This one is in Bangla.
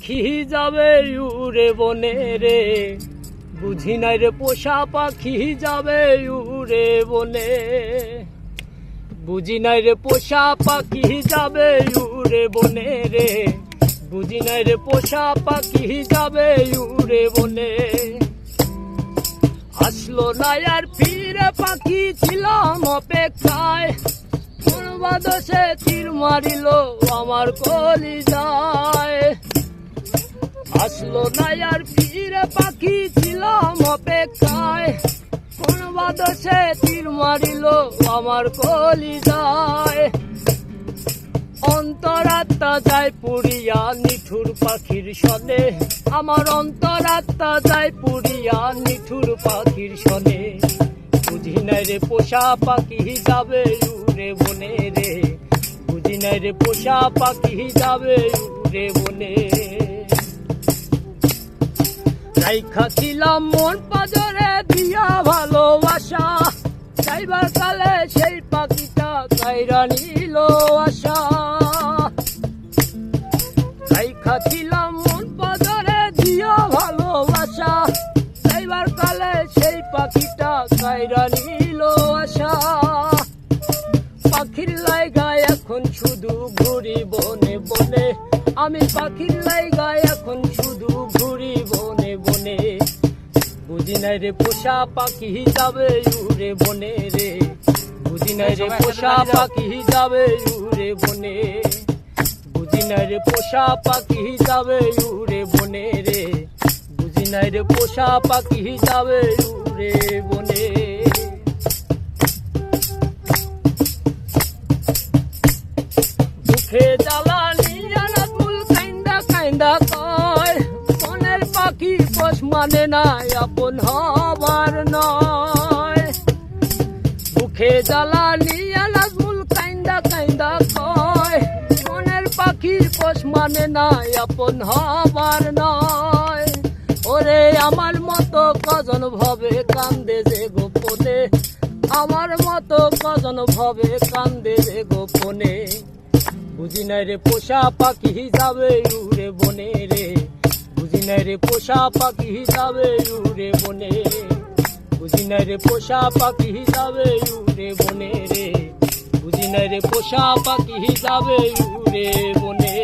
পাখি যাবে উড়ে বনে রে, বুঝি নাই রে পোষা পাখি যাবে উড়ে বনে। বুঝি নাই রে পোষা পাখি যাবে উড়ে বনে রে, বুঝি নাই রে পোষা পাখি যাবে উড়ে বনে। আসলো না আর ফিরে পাখি ছিলাম অপেক্ষায়, কোন বাদশে তীর মারিল আমার কলিজায়। আসলো না আর ফিরে পাখি ছিলাম অপেক্ষায়, কোন বাদশে তীর মারিল আমার কলিজায়। অন্তরাত্মা যায় পুড়িয়া নিঠুর পাখির সনে, আমার অন্তরাত্মা যায় পুড়িয়া নিঠুর পাখির সনে। বুঝি নাই রে পোষা পাখি যাবে উড়ে বনে রে, বুঝি নাই রে পোষা পাখি যাবে উড়ে বনে। রাইখা ছিলাম মন পাজরে দিয়া ভালোবাসা, যাইবার কালে সেই পাখিটা কাইরা নিল আশা। রাইখা ছিলাম মন পাজরে দিয়া ভালোবাসা, যাইবার কালে সেই পাখিটা কাইরা নিল আশা। পাখির লাইগায় এখন শুধু ঘুরি বনে বনে, আমি পাখির লাইগায় এখন শুধু ঘুরি বনে বনে। বুঝি নাই রে পোষা পাখি যাবে উড়ে বনে রে, বুঝি নাই রে পোষা পাখি যাবে উড়ে বনে। বুঝি নাই রে পোষা পাখি যাবে উড়ে বনে রে, বুঝি নাই রে পোষা পাখি যাবে উড়ে বনে। দুঃখে জ্বালা নিয়া নাজমুল কাইন্দা কাইন্দা কয়, মনের পাখি পোষ মানে নাই আপন হবার নয়। দুঃখে জ্বালা নিয়া নাজমুল কাইন্দা কাইন্দা কয়, মনের পাখি পোষ মানে নাই আপন হবার নয়। ওরে আমার মতো কজন ভবে কান্দে যে গোপনে, আমার মতো কজন ভবে কান্দে যে গোপনে। বুঝি নাই রে পোষা পাখি যাবে উড়ে বনে রে, বুঝি নাই রে পোষা পাখি যাবে উড়ে বনে। বুঝি নাই রে পোষা পাখি যাবে উড়ে বনে রে, বুঝি নাই রে পোষা পাখি যাবে উড়ে বনে।